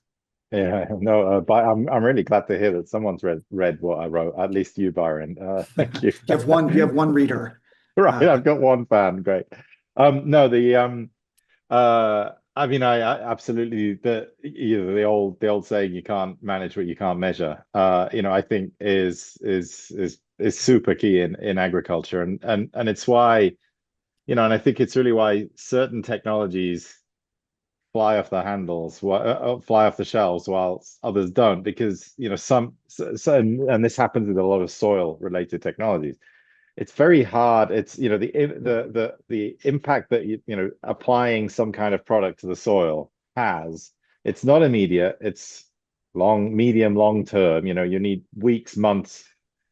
Yeah, no, but I'm really glad to hear that someone's read what I wrote. At least you, Byron. Thank you. You have one reader. Right, I've got one fan. Great. No, I mean, I absolutely, the old saying, you can't manage what you can't measure. I think is super key in agriculture, and it's why, and I think it's really why certain technologies fly off the handles, fly off the shelves, while others don't, because and this happens with a lot of soil related technologies. It's very hard. It's the impact that applying some kind of product to the soil has. It's not immediate. It's medium, long term. You need weeks, months,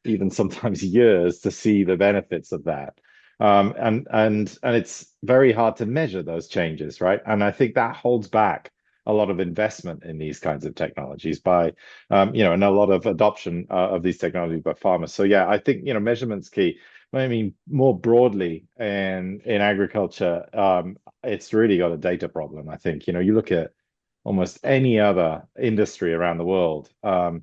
even sometimes years to see the benefits of that. And it's very hard to measure those changes, right? And I think that holds back a lot of investment in these kinds of technologies by, and a lot of adoption of these technologies by farmers. So yeah, I think measurement's key. I mean, more broadly in agriculture, it's really got a data problem. I think you look at almost any other industry around the world. So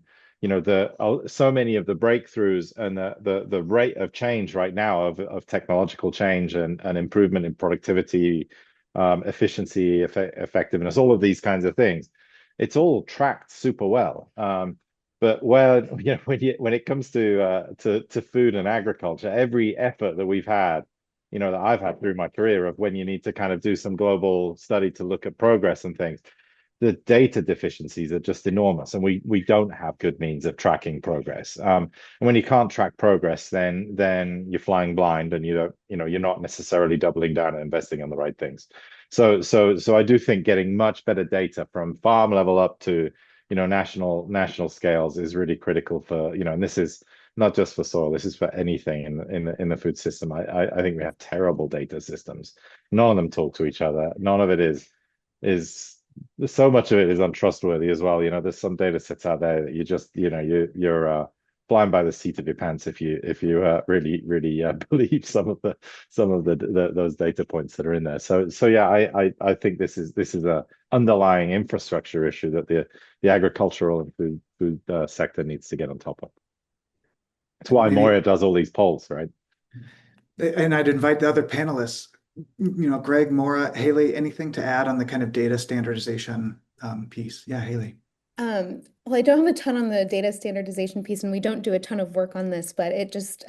many of the breakthroughs and the rate of change right now of technological change and improvement in productivity, efficiency, effectiveness, all of these kinds of things, it's all tracked super well. But when it comes to food and agriculture, every effort that we've had, that I've had through my career, of when you need to kind of do some global study to look at progress and things, the data deficiencies are just enormous, and we don't have good means of tracking progress. And when you can't track progress, then you're flying blind, and you're not necessarily doubling down and investing in the right things. So I do think getting much better data from farm level up to national scales is really critical for and this is not just for soil. This is for anything in the food system. I think we have terrible data systems. None of them talk to each other. None of it is so much of it is untrustworthy as well. There's some data sets out there that you're flying by the seat of your pants if you really believe some of those data points that are in there. So yeah, I think this is a underlying infrastructure issue that the agricultural and food sector needs to get on top of. That's why Moira does all these polls, right? And I'd invite the other panelists, Greg, Moira, Haley, anything to add on the kind of data standardization piece? Yeah, Haley. Well, I don't have a ton on the data standardization piece, and we don't do a ton of work on this, but it just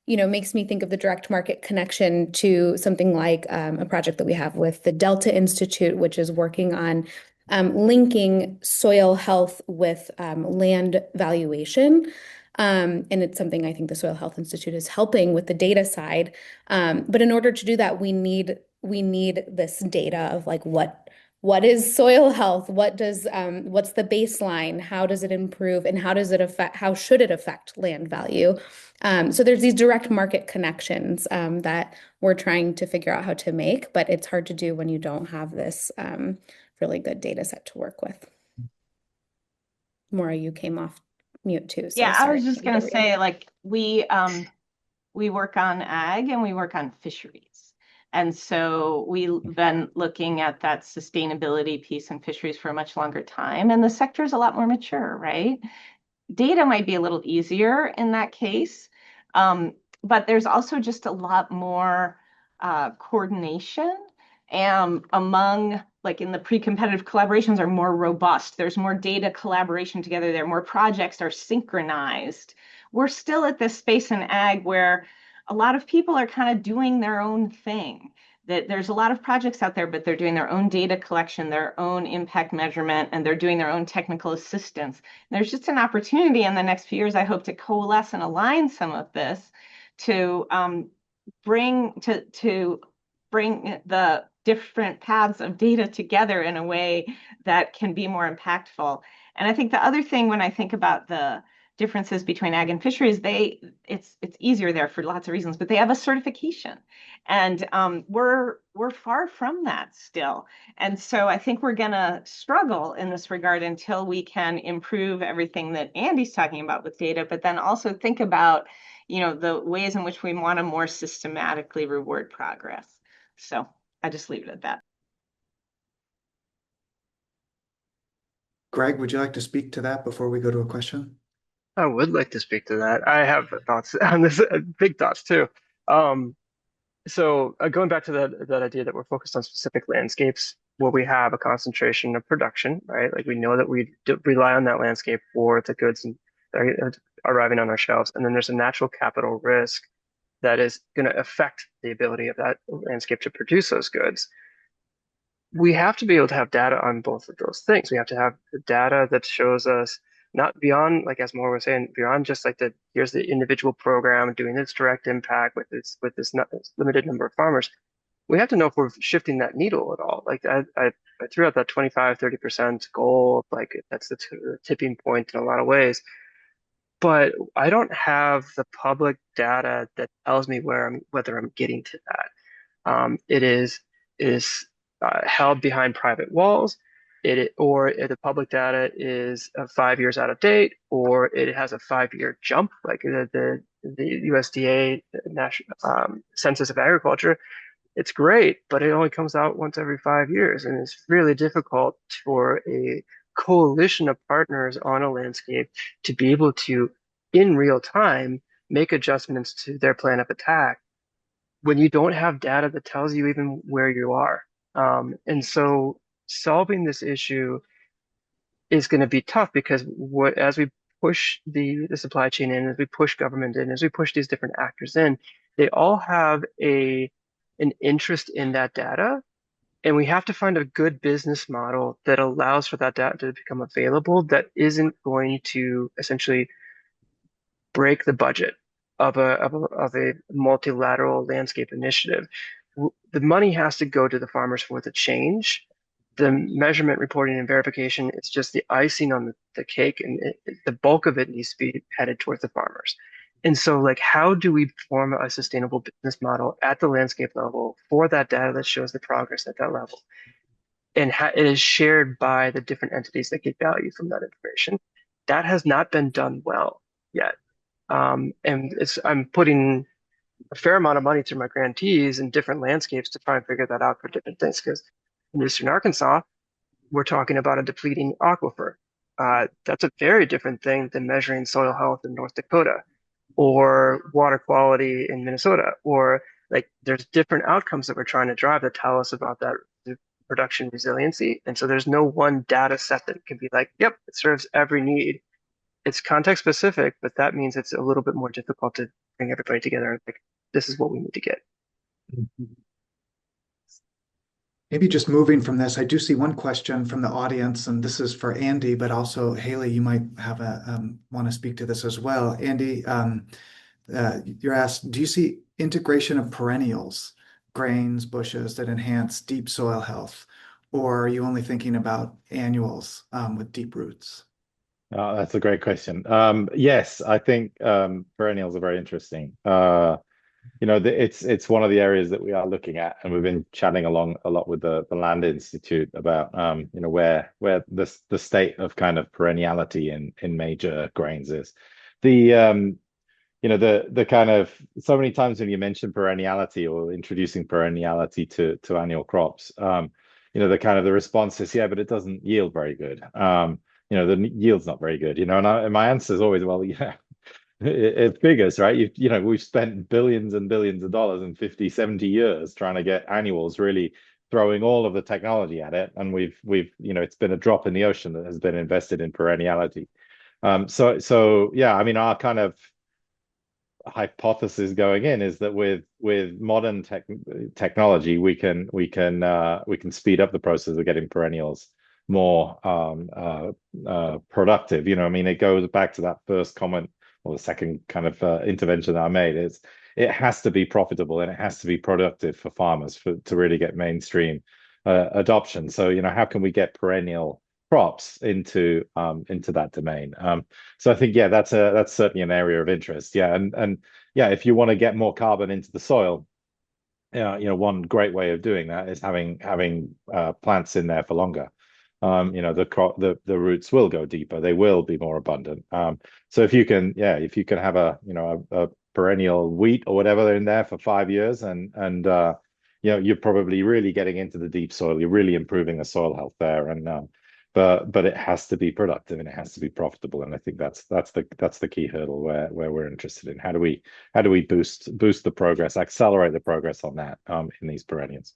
makes me think of the direct market connection to something like a project that we have with the Delta Institute, which is working on linking soil health with land valuation. And it's something I think the Soil Health Institute is helping with the data side. But in order to do that, we need this data of like what is soil health? What's the baseline? How does it improve? And how should it affect land value? So there's these direct market connections that we're trying to figure out how to make, but it's hard to do when you don't have this really good data set to work with. Maura, you came off mute too. So yeah, sorry. I was just going to say, like, we work on ag and we work on fisheries. And so we've been looking at that sustainability piece in fisheries for a much longer time. And the sector is a lot more mature, right? Data might be a little easier in that case. But there's also just a lot more coordination among, like, in the pre-competitive collaborations are more robust. There's more data collaboration together there. More projects are synchronized. We're still at this space in ag where a lot of people are kind of doing their own thing. That there's a lot of projects out there, but they're doing their own data collection, their own impact measurement, and they're doing their own technical assistance. And there's just an opportunity in the next few years, I hope, to coalesce and align some of this to bring the different paths of data together in a way that can be more impactful. And I think the other thing, when I think about the differences between ag and fisheries, it's easier there for lots of reasons, but they have a certification, and we're far from that still. And so I think we're gonna struggle in this regard until we can improve everything that Andy's talking about with data, but then also think about the ways in which we want to more systematically reward progress. So I just leave it at that. Greg, would you like to speak to that before we go to a question? I would like to speak to that. I have thoughts on this, big thoughts too. So going back to that idea that we're focused on specific landscapes where we have a concentration of production, right? Like we know that we rely on that landscape for the goods that are arriving on our shelves, and then there's a natural capital risk that is going to affect the ability of that landscape to produce those goods. We have to be able to have data on both of those things. We have to have the data that shows us not beyond, like as Moira was saying, beyond just like here's the individual program doing its direct impact with this limited number of farmers. We have to know if we're shifting that needle at all. Like I threw out that 25-30% goal, like that's the tipping point in a lot of ways. But I don't have the public data that tells me whether I'm getting to that. It is held behind private walls. Or the public data is 5 years out of date, or it has a 5-year jump, like the USDA National Census of Agriculture. It's great, but it only comes out once every 5 years, and it's really difficult for a coalition of partners on a landscape to be able to, in real time, make adjustments to their plan of attack when you don't have data that tells you even where you are. And so solving this issue is going to be tough because as we push the supply chain in, as we push government in, as we push these different actors in, they all have an interest in that data, And we have to find a good business model that allows for that data to become available that isn't going to essentially break the budget of a multilateral landscape initiative. The money has to go to the farmers for the change. The measurement, reporting, and verification is just the icing on the cake, and the bulk of it needs to be headed towards the farmers. And so, like, how do we form a sustainable business model at the landscape level for that data that shows the progress at that level? And it is shared by the different entities that get value from that information. That has not been done well yet. And I'm putting a fair amount of money through my grantees in different landscapes to try and figure that out for different things. Because in Eastern Arkansas, we're talking about a depleting aquifer. That's a very different thing than measuring soil health in North Dakota or water quality in Minnesota, or like there's different outcomes that we're trying to drive that tell us about that production resiliency. And so there's no one data set that can be like, yep, it serves every need. It's context specific, but that means it's a little bit more difficult to bring everybody together and like, this is what we need to get. Maybe just moving from this, I do see one question from the audience, and this is for Andy, but also Haley, you might have want to speak to this as well. Andy, you're asked, do you see integration of perennials, grains, bushes that enhance deep soil health, or are you only thinking about annuals with deep roots? That's a great question. Yes, I think perennials are very interesting. It's one of the areas that we are looking at, and we've been chatting along a lot with the Land Institute about where the state of kind of perenniality in major grains is. The kind of so many times when you mention perenniality or introducing perenniality to annual crops, the kind of the response is, yeah, but it doesn't yield very good. The yield's not very good, and my answer is always, well, yeah. It figures, right? We've spent billions and billions of dollars in 50, 70 years trying to get annuals, really throwing all of the technology at it. And we've it's been a drop in the ocean that has been invested in perenniality. So yeah, I mean, our kind of hypothesis going in is that with modern technology, we can speed up the process of getting perennials more productive. I mean, it goes back to that first comment or the second kind of intervention that I made. It has to be profitable and it has to be productive for farmers to really get mainstream adoption. So, how can we get perennial crops into that domain? So I think, yeah, that's certainly an area of interest. Yeah, and yeah, if you want to get more carbon into the soil, one great way of doing that is having plants in there for longer. The roots will go deeper. They will be more abundant. So if you can have a perennial wheat or whatever in there for 5 years, and you're probably really getting into the deep soil. You're really improving the soil health there, and but it has to be productive and it has to be profitable. And I think that's the key hurdle where we're interested in. How do we boost the progress, accelerate the progress on that in these perennials?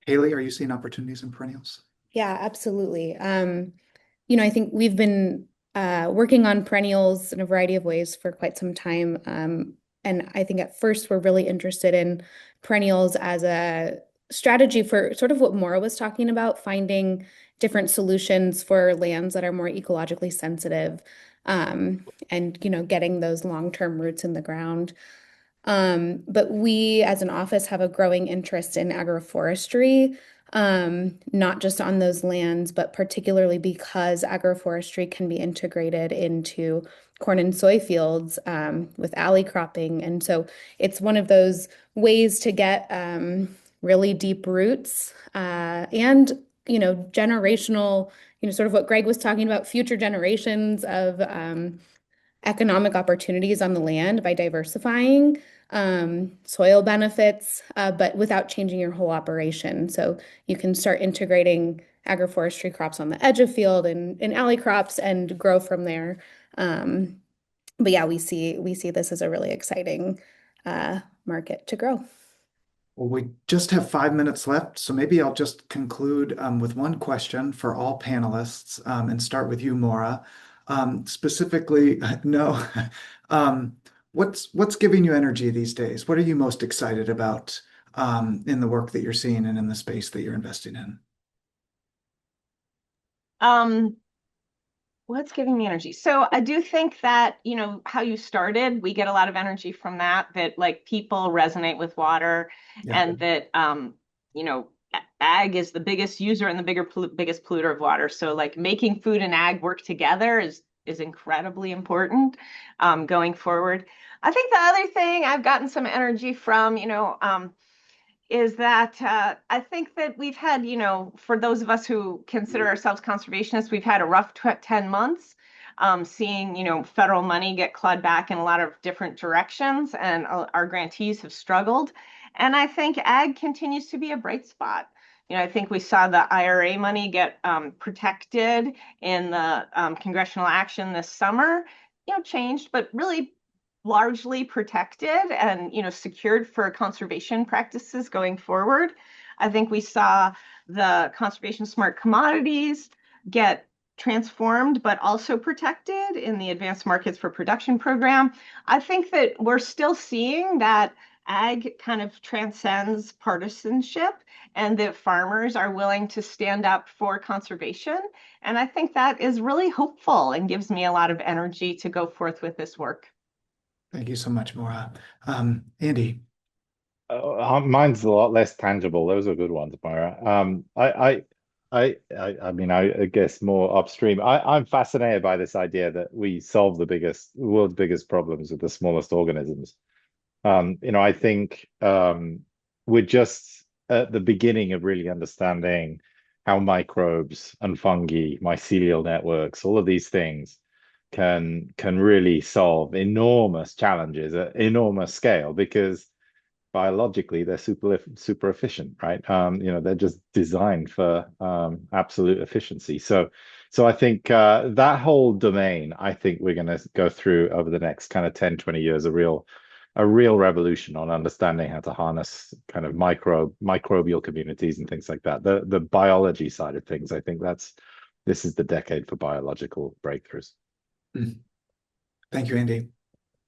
Haley, are you seeing opportunities in perennials? Yeah, absolutely. I think we've been working on perennials in a variety of ways for quite some time. And I think at first we're really interested in perennials as a strategy for sort of what Moira was talking about, finding different solutions for lands that are more ecologically sensitive, and getting those long-term roots in the ground. But we as an office have a growing interest in agroforestry, not just on those lands, but particularly because agroforestry can be integrated into corn and soy fields with alley cropping. And so it's one of those ways to get really deep roots and, generational, sort of what Greg was talking about, future generations of economic opportunities on the land by diversifying soil benefits, but without changing your whole operation. So you can start integrating agroforestry crops on the edge of field and alley crops and grow from there. But yeah, we see this as a really exciting market to grow. Well, we just have 5 minutes left, so maybe I'll just conclude with one question for all panelists and start with you, Moira. Specifically, what's giving you energy these days? What are you most excited about in the work that you're seeing and in the space that you're investing in? What's giving me energy? So I do think that, how you started, we get a lot of energy from that like people resonate with water Yeah. and that, ag is the biggest user and the biggest polluter of water. So like making food and ag work together is incredibly important going forward. I think the other thing I've gotten some energy from, is that I think that we've had, for those of us who consider ourselves conservationists, we've had a rough 10 months seeing, federal money get clawed back in a lot of different directions, and our grantees have struggled. And I think ag continues to be a bright spot. I think we saw the IRA money get protected in the congressional action this summer, changed, but really largely protected and secured for conservation practices going forward. I think we saw the conservation smart commodities get transformed but also protected in the advanced markets for production program. I think that we're still seeing that ag kind of transcends partisanship and that farmers are willing to stand up for conservation. And I think that is really hopeful and gives me a lot of energy to go forth with this work. Thank you so much, Moira. Andy. Mine's a lot less tangible. Those are good ones, Moira. I mean, I guess more upstream. I'm fascinated by this idea that we solve world's biggest problems with the smallest organisms. I think we're just at the beginning of really understanding how microbes and fungi, mycelial networks, all of these things can really solve enormous challenges at enormous scale, because biologically they're super efficient, right? They're just designed for absolute efficiency. So I think that whole domain, I think we're going to go through over the next kind of 10, 20 years, a real revolution on understanding how to harness kind of microbial communities and things like that. The biology side of things, I think this is the decade for biological breakthroughs. Thank you, Andy.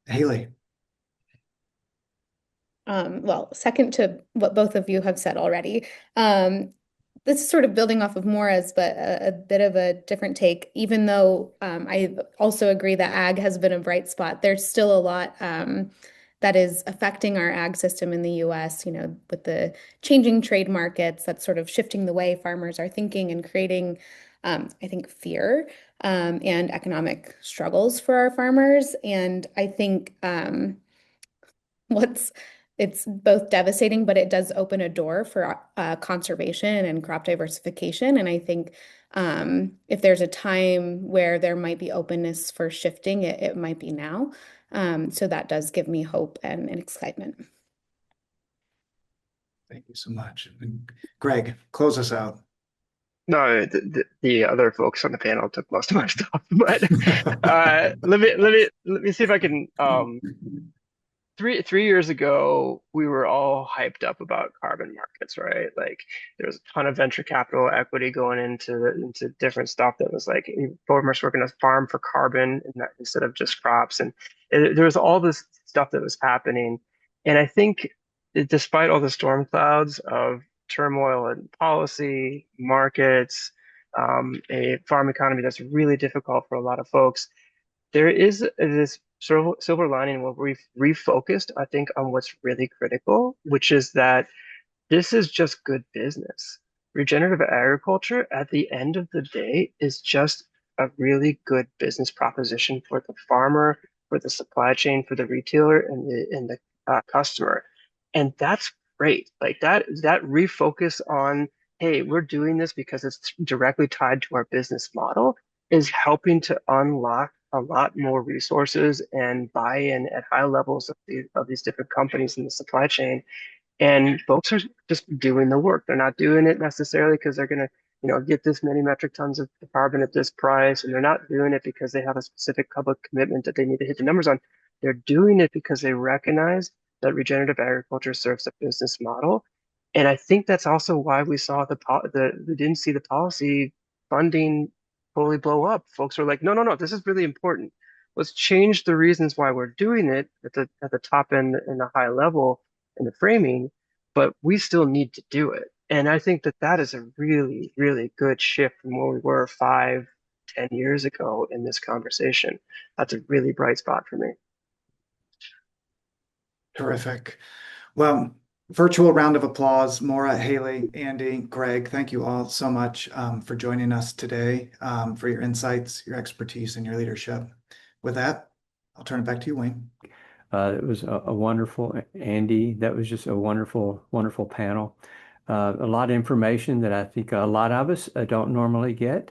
Haley. Well, second to what both of you have said already. This is sort of building off of Moira's, but a bit of a different take. Even though I also agree that ag has been a bright spot, there's still a lot that is affecting our ag system in the US, with the changing trade markets, that's sort of shifting the way farmers are thinking and creating, I think, fear and economic struggles for our farmers. And I think it's both devastating, but it does open a door for conservation and crop diversification. And I think if there's a time where there might be openness for shifting, it might be now. So that does give me hope and excitement. Thank you so much. Greg, close us out. No, the other folks on the panel took most of my stuff, but let me see if I can. 3 years ago, we were all hyped up about carbon markets, right? Like there was a ton of venture capital equity going into different stuff that was like farmers were going to farm for carbon instead of just crops, and there was all this stuff that was happening. And I think despite all the storm clouds of turmoil and policy, markets, a farm economy that's really difficult for a lot of folks, there is this sort of silver lining where we've refocused, I think, on what's really critical, which is that this is just good business. Regenerative agriculture, at the end of the day, is just a really good business proposition for the farmer, for the supply chain, for the retailer, and the customer. And that's great. Like that refocus on, hey, we're doing this because it's directly tied to our business model, is helping to unlock a lot more resources and buy-in at high levels of these different companies in the supply chain. And folks are just doing the work. They're not doing it necessarily because they're going to, get this many metric tons of carbon at this price. And they're not doing it because they have a specific public commitment that they need to hit the numbers on. They're doing it because they recognize that regenerative agriculture serves a business model. And I think that's also why we saw we didn't see the policy funding fully blow up. Folks are like, no, this is really important. Let's change the reasons why we're doing it at the top end and the high level in the framing, but we still need to do it. And I think that that is a really, really good shift from where we were 5, 10 years ago in this conversation. That's a really bright spot for me. Terrific. Well, virtual round of applause. Moira, Haley, Andy, Greg, thank you all so much for joining us today, for your insights, your expertise, and your leadership. With that, I'll turn it back to you, Wayne. It was a wonderful, Andy, that was just a wonderful, wonderful panel. A lot of information that I think a lot of us don't normally get.